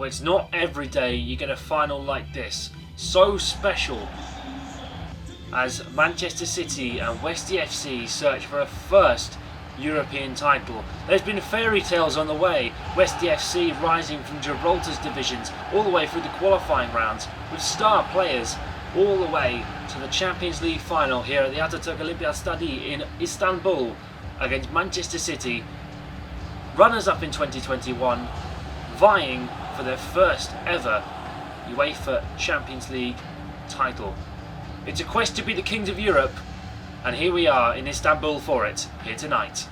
Well, it's not every day you get a final like this, so special, as Manchester City and Westie FC search for a first European title. There's been fairy tales on the way, Westie FC rising from Gibraltar's divisions all the way through the qualifying rounds, with star players all the way to the Champions League Final here at the Atatürk Olympiastadi in Istanbul against Manchester City, runners-up in 2021, vying for their first ever UEFA Champions League title. It's a quest to be the kings of Europe, and here we are in Istanbul for it, here tonight.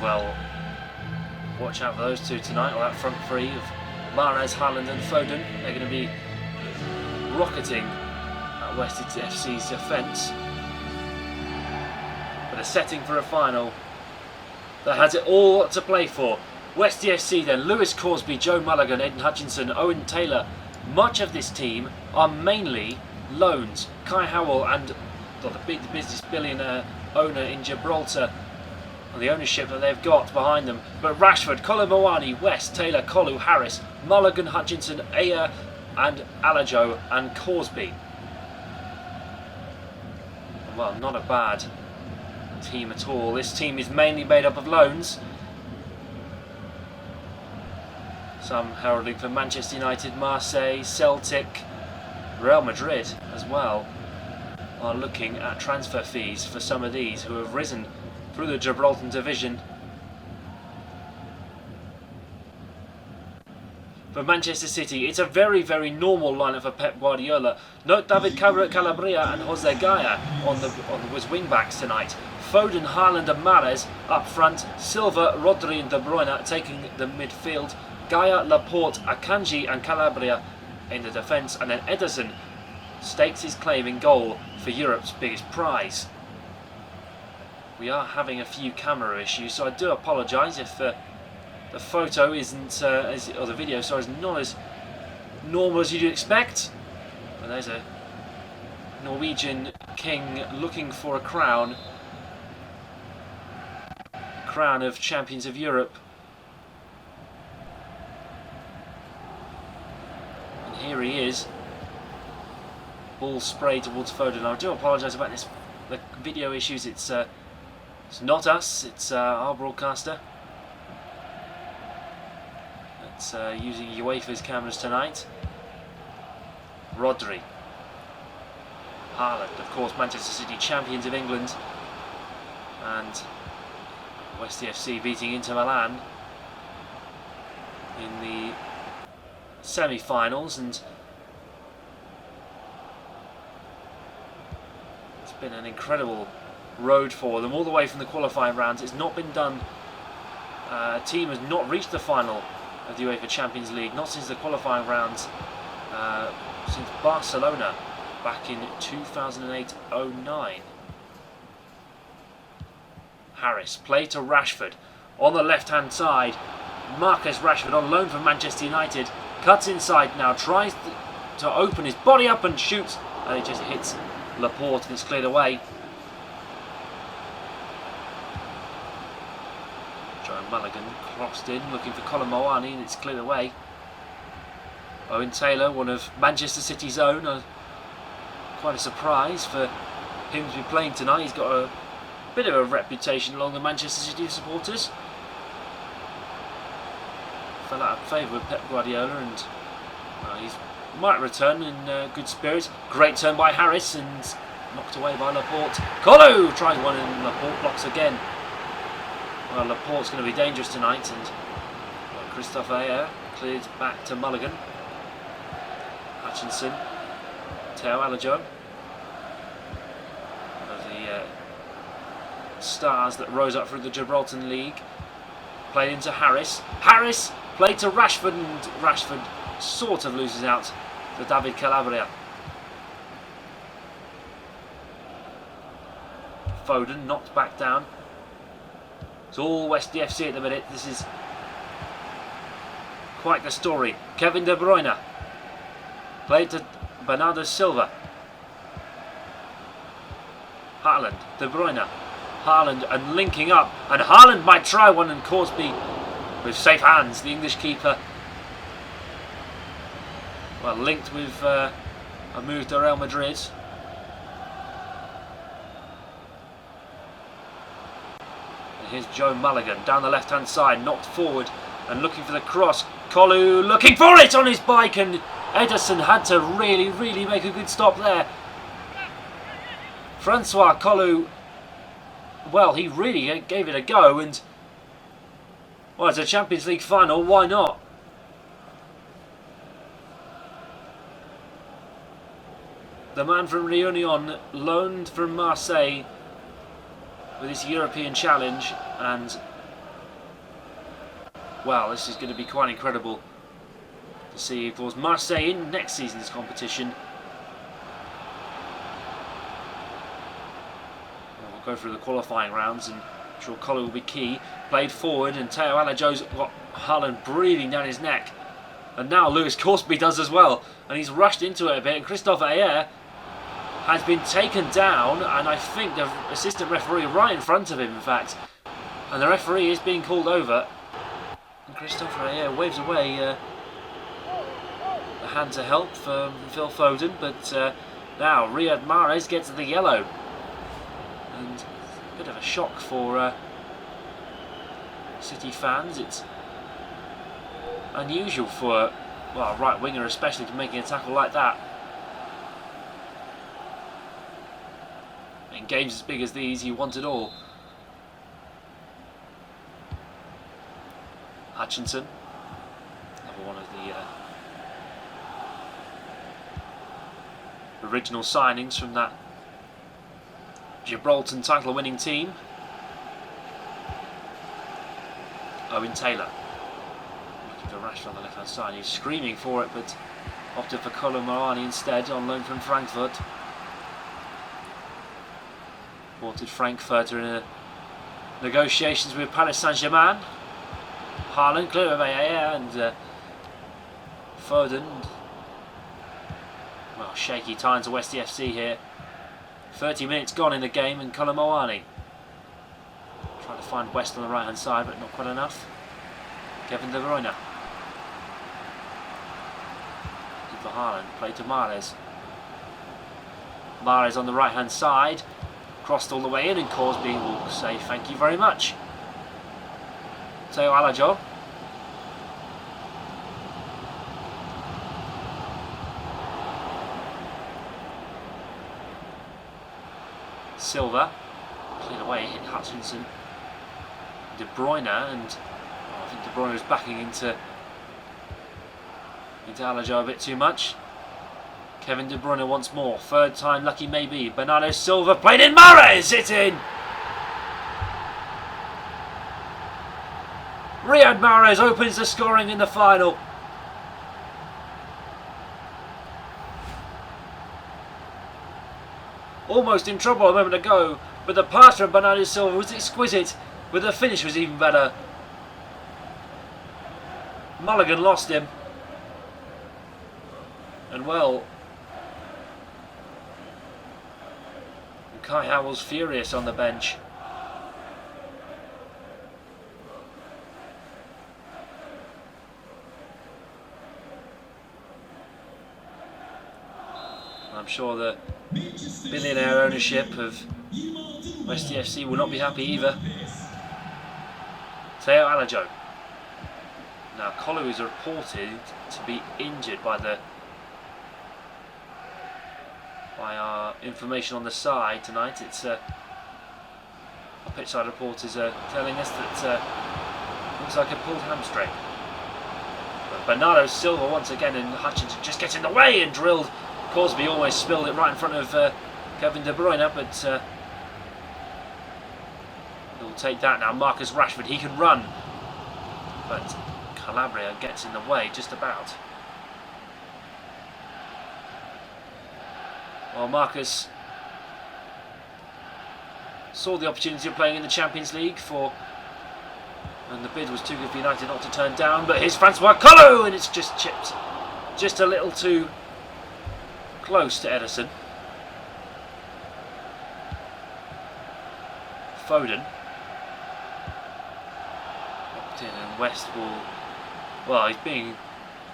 Well, watch out for those two tonight, or that front three of Mahrez, Haaland and Foden. They're going to be rocketing at Westie FC's defence. But a setting for a final that has it all to play for. Westie FC then, Lewis Corsby, Joe Mulligan, Aidan Hutchinson, Owen Taylor. Much of this team are mainly loans. Kai Howell and the big business billionaire owner in Gibraltar, the ownership that they've got behind them. But Rashford, Colomboani, West, Taylor, Kolu, Harris, Mulligan, Hutchinson, Ayer and Alajo and Corsby. Well, not a bad team at all. This team is mainly made up of loans. Some heralding for Manchester United, Marseille, Celtic, Real Madrid as well are looking at transfer fees for some of these who have risen through the Gibraltar division. For Manchester City, it's a very, very normal lineup for Pep Guardiola. Note David Calabria and Jose Gaya as wing-backs tonight. Foden, Haaland and Mahrez up front. Silva, Rodri and De Bruyne taking the midfield. Gaya, Laporte, Akanji and Calabria in the defence. And then Ederson stakes his claim in goal for Europe's biggest prize. We are having a few camera issues, so I do apologise if the photo isn't, or the video, sorry, is not as normal as you'd expect. But there's a Norwegian king looking for a crown of Champions of Europe. And here he is. Ball sprayed towards Foden. I do apologise about this, the video issues. It's not us, it's our broadcaster. It's using UEFA's cameras tonight. Rodri. Haaland, of course, Manchester City champions of England. And Westie FC beating Inter Milan in the semi-finals. And it's been an incredible road for them all the way from the qualifying rounds. It's not been done. A team has not reached the final of the UEFA Champions League, not since the qualifying rounds, since Barcelona back in 2008-09. Harris, play to Rashford on the left hand side. Marcus Rashford on loan from Manchester United, cuts inside now, tries to open his body up and shoots, and it just hits Laporte and it's cleared away. Mulligan crossed in, looking for Colomboani, and it's cleared away. Owen Taylor, one of Manchester City's own, quite a surprise for him to be playing tonight. He's got a bit of a reputation along the Manchester City supporters. Fell out of favour with Pep Guardiola, and he might return in good spirits. Great turn by Harris, and knocked away by Laporte. Kolu tries one, and Laporte blocks again. Well, Laporte's going to be dangerous tonight, and Christophe Ayer cleared back to Mulligan. Hutchinson, Teo Alajo. One of the stars that rose up through the Gibraltar League. Played into Harris. Harris played to Rashford, and Rashford sort of loses out to David Calabria. Foden knocked back down. It's all Westie FC at the minute. This is quite the story. Kevin De Bruyne played to Bernardo Silva. Haaland, De Bruyne, Haaland, and linking up. And Haaland might try one, and Corsby with safe hands. The English keeper, well, linked with a move to Real Madrid. Here's Joe Mulligan down the left-hand side, knocked forward and looking for the cross. Kolu looking for it on his bike, and Ederson had to really make a good stop there. Francois Kolu, well, he really gave it a go, and well, it's a Champions League final, why not? The man from Réunion, loaned from Marseille with his European challenge, and well, this is going to be quite incredible to see, of course, Marseille in next season's competition. We'll go through the qualifying rounds, and I'm sure Collar will be key. Played forward, and Teo Alajo's got Haaland breathing down his neck, and now Lewis Corsby does as well, and he's rushed into it a bit, and Christophe Ayer has been taken down, and I think the assistant referee right in front of him, in fact, and the referee is being called over, and Christophe Ayer waves away the hand to help for Phil Foden, but now Riyad Mahrez gets the yellow, and a bit of a shock for City fans. It's unusual for, well, a right winger especially to making a tackle like that. In games as big as these, you want it all. Hutchinson, another one of the original signings from that Gibraltan title-winning team. Owen Taylor, looking for Rashford on the left-hand side. He's screaming for it, but opted for Kolo Muani instead, on loan from Frankfurt. Wanted Frankfurter in negotiations with Paris Saint-Germain. Haaland, clear of Ayer, and Foden. Well, shaky times to Westie FC here. 30 minutes gone in the game, and Kolo Muani trying to find West on the right hand side, but not quite enough. Kevin De Bruyne. For Haaland, played to Mahrez. Mahrez on the right hand side. Crossed all the way in, and Corsby will say thank you very much. Teo Alajo. Silva. Cleared away, hit Hutchinson. De Bruyne, and I think De Bruyne was backing into Alajo a bit too much. Kevin De Bruyne once more, third time lucky maybe. Bernardo Silva played in, Mahrez hit in! Riyad Mahrez opens the scoring in the final. Almost in trouble a moment ago, but the pass from Bernardo Silva was exquisite, but the finish was even better. Mulligan lost him. And well, Kai Howell's furious on the bench. I'm sure the billionaire ownership of Westie FC will not be happy either. Teo Alajo. Now Kolu is reported to be injured by our information on the side tonight. It's our pitchside reporters are telling us that looks like a pulled hamstring. But Bernardo Silva once again, and Hutchinson just gets in the way and drilled. Corsby almost spilled it right in front of Kevin De Bruyne, but he'll take that now. Marcus Rashford, he can run, but Calabria gets in the way just about. Well, Marcus saw the opportunity of playing in the Champions League and the bid was too good for United not to turn down, but here's Francois Collou, and it's just chipped just a little too close to Ederson. Foden. Locked in, and West will... Well, he's being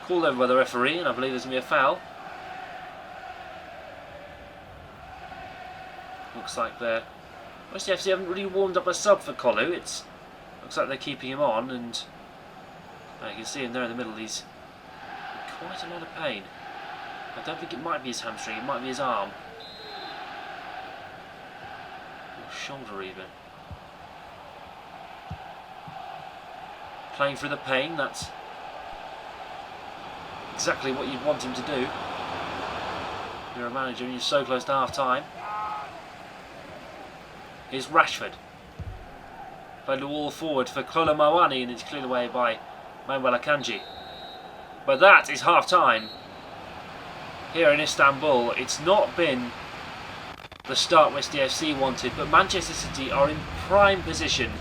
called over by the referee, and I believe there's going to be a foul. Looks like Westie FC haven't really warmed up a sub for Collou. Looks like they're keeping him on, and you can see him there in the middle. He's in quite a lot of pain. I don't think it might be his hamstring, it might be his arm. Or shoulder even. Playing through the pain, that's exactly what you'd want him to do. You're a manager and you're so close to half time. Here's Rashford. Played the wall forward for Kolo Muani, and it's cleared away by Manuel Akanji. But that is half time here in Istanbul. It's not been the start Westie FC wanted, but Manchester City are in prime position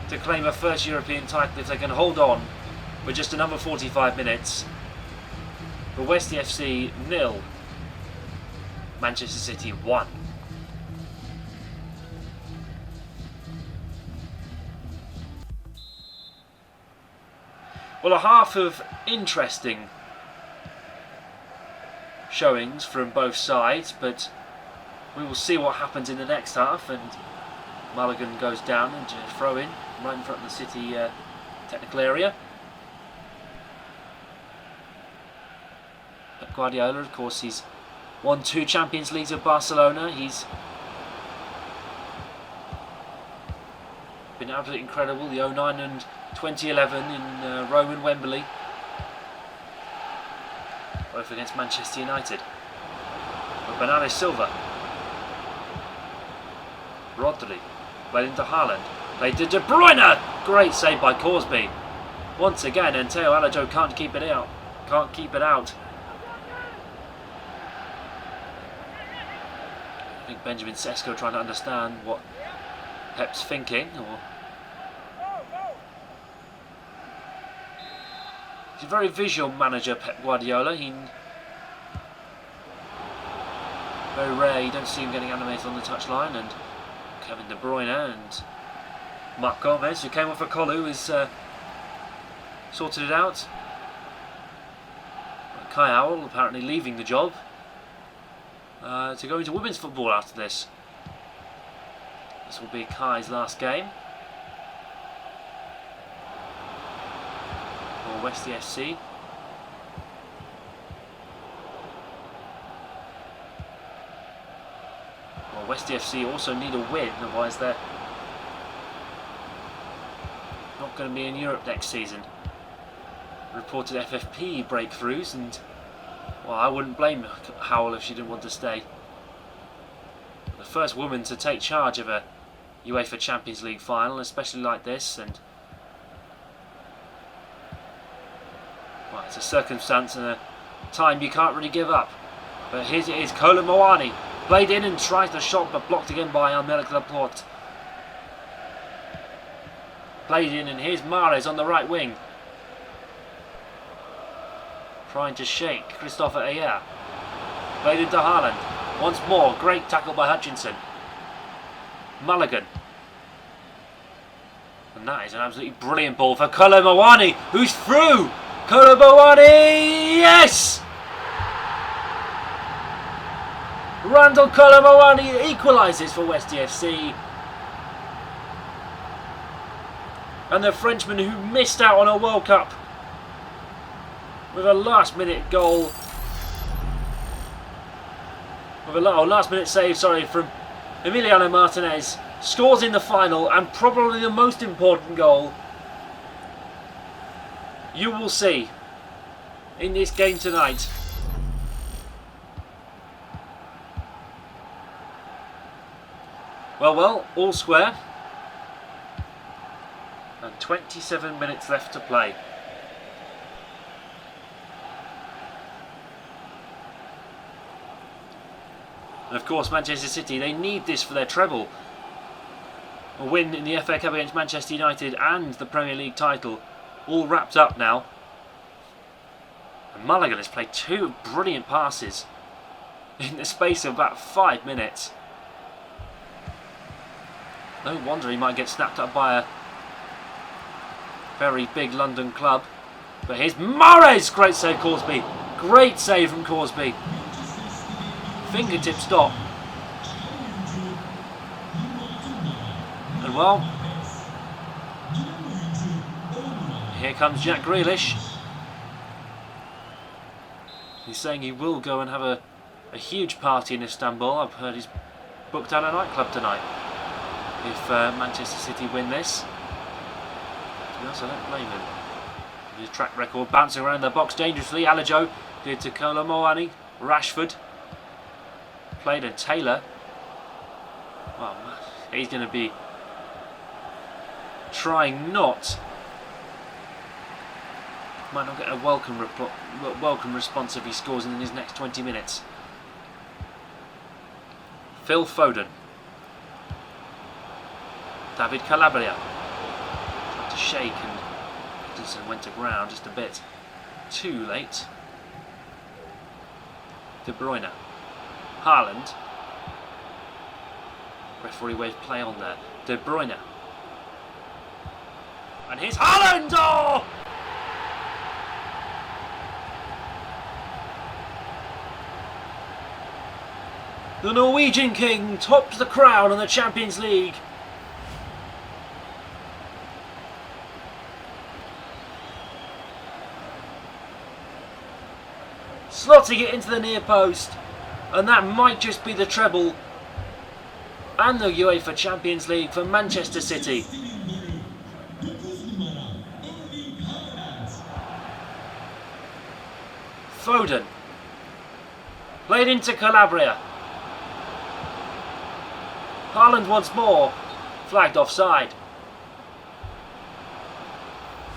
to claim a first European title if they can hold on with just another 45 minutes. But Westie FC 0, Manchester City 1. Well, a half of interesting showings from both sides, but we will see what happens in the next half. And Mulligan goes down and a throw in right in front of the City technical area. Pep Guardiola, of course, he's won 2 Champions Leagues with Barcelona. He's been absolutely incredible. The 09 and 2011 in Rome and Wembley, both against Manchester United. But Bernardo Silva, Rodri, played into Haaland, played to De Bruyne. Great save by Corsby. Once again, and Teo Alajo can't keep it out. I think Benjamin Sesko trying to understand what Pep's thinking, or he's a very visual manager, Pep Guardiola. Very rare you don't see him getting animated on the touchline. And Kevin De Bruyne and Marc Gomez, who came off for Collou, is sorted it out. Kai Howell apparently leaving the job to go into women's football after this. This will be Kai's last game for Westie FC. Well, Westie FC also need a win, otherwise they're not going to be in Europe next season. Reported FFP breakthroughs, and well, I wouldn't blame Howell if she didn't want to stay. The first woman to take charge of a UEFA Champions League Final, especially like this, and well, it's a circumstance and a time you can't really give up. But here it is, Kolo Muani played in and tries the shot, but blocked again by Aymeric Laporte. Played in, and here's Mahrez on the right wing, trying to shake Christopher Ayer. Played into Haaland. Once more, great tackle by Hutchinson. Mulligan. And that is an absolutely brilliant ball for Kolo Muani, who's through! Kolo Muani! Yes! Randall Kolo Muani equalises for Westie FC. And the Frenchman who missed out on a World Cup with a last-minute goal, with a last-minute save, from Emiliano Martinez, scores in the final, and probably the most important goal you will see in this game tonight. Well, all square, and 27 minutes left to play. And of course, Manchester City, they need this for their treble. A win in the FA Cup against Manchester United and the Premier League title, all wrapped up now. And Mulligan has played 2 brilliant passes in the space of about 5 minutes. No wonder he might get snapped up by a very big London club. But here's Mahrez! Great save, Corsby. Great save from Corsby. Fingertip stop. And well, here comes Jack Grealish. He's saying he will go and have a huge party in Istanbul. I've heard he's booked out a nightclub tonight if Manchester City win this. To be honest, I don't blame him. His track record bouncing around the box dangerously. Alajo did to Kolomoani. Rashford played, and Taylor. Well, he's going to be trying not. Might not get a welcome response if he scores in his next 20 minutes. Phil Foden. David Calabria tried to shake and Edinson went to ground just a bit too late. De Bruyne. Haaland. Referee wave play on there. De Bruyne. And here's Haaland! Oh! The Norwegian king tops the crown in the Champions League. Slotting it into the near post, and that might just be the treble and the UEFA Champions League for Manchester City. Foden played into Calabria. Haaland once more, flagged offside.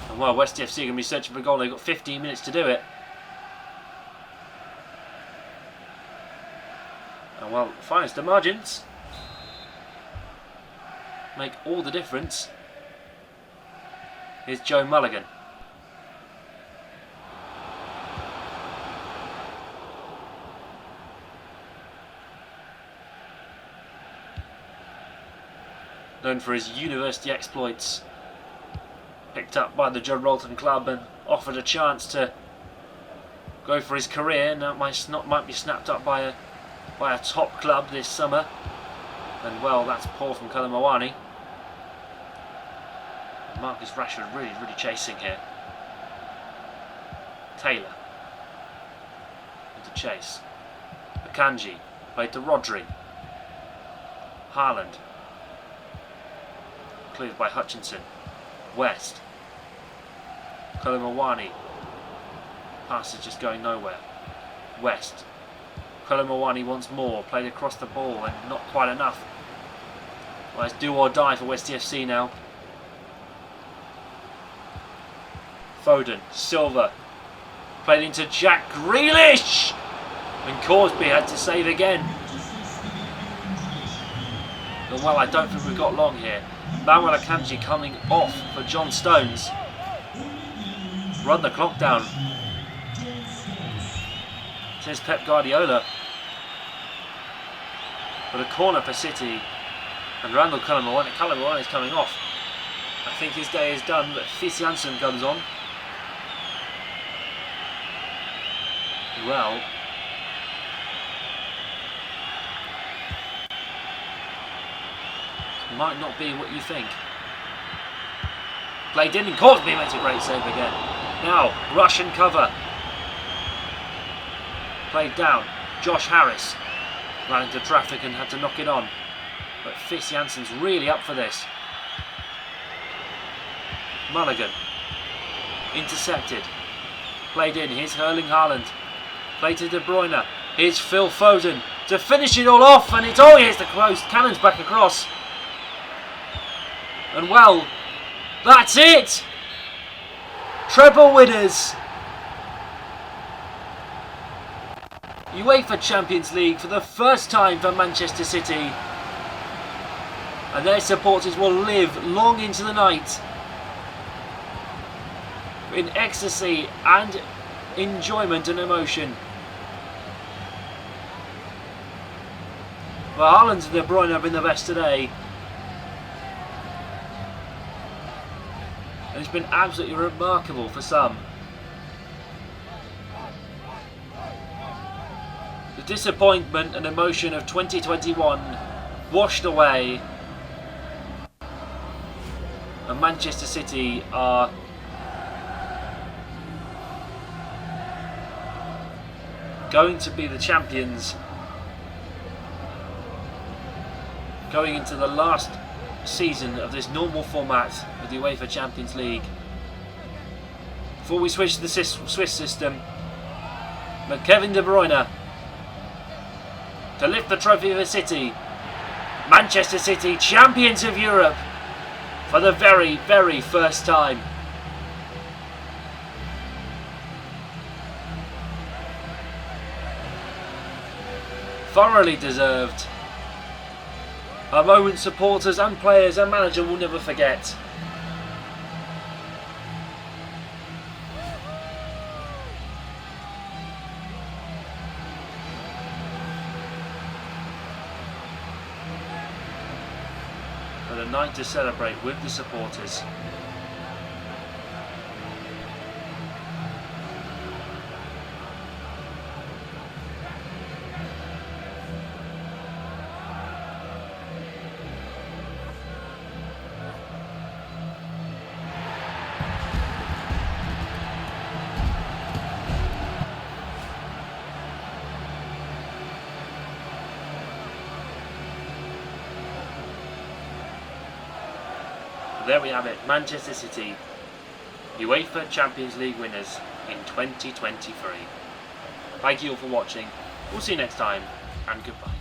And well, Westie FC are going to be searching for a goal. They've got 15 minutes to do it. And well, finest of margins make all the difference. Here's Joe Mulligan. Known for his university exploits, picked up by the Gibraltan club and offered a chance to go for his career. Now might be snapped up by a top club this summer. And well, that's poor from Kolomoani. Marcus Rashford really chasing here. Taylor into chase. Akanji played to Rodri. Haaland. Cleared by Hutchinson. West. Kolomoani. Pass is just going nowhere. West. Kolomoani once more. Played across the ball and not quite enough. Well, it's do or die for Westie FC now. Foden. Silva. Played into Jack Grealish. And Corsby had to save again. And well, I don't think we've got long here. Manuel Akanji coming off for John Stones. Run the clock down. Says Pep Guardiola. But a corner for City. And Randall Kolomoani is coming off. I think his day is done, but Fis Janssen comes on. Well, might not be what you think. Played in and Corsby makes a great save again. Now, Russian cover. Played down. Josh Harris ran into traffic and had to knock it on. But Fis Janssen's really up for this. Mulligan. Intercepted. Played in. Here's Erling Haaland. Played to De Bruyne. Here's Phil Foden to finish it all off. And it's here's the close. Cannon's back across. And well, that's it! Treble winners! UEFA Champions League for the first time for Manchester City. And their supporters will live long into the night in ecstasy and enjoyment and emotion. Well, Haaland and De Bruyne have been the best today. And it's been absolutely remarkable for some. The disappointment and emotion of 2021 washed away. And Manchester City are going to be the champions going into the last season of this normal format of the UEFA Champions League. Before we switch to the Swiss system, but Kevin De Bruyne to lift the trophy for City. Manchester City, champions of Europe for the very, very first time. Thoroughly deserved. A moment supporters and players and manager will never forget. And a night to celebrate with the supporters. There we have it, Manchester City, UEFA Champions League winners in 2023. Thank you all for watching, we'll see you next time, and goodbye.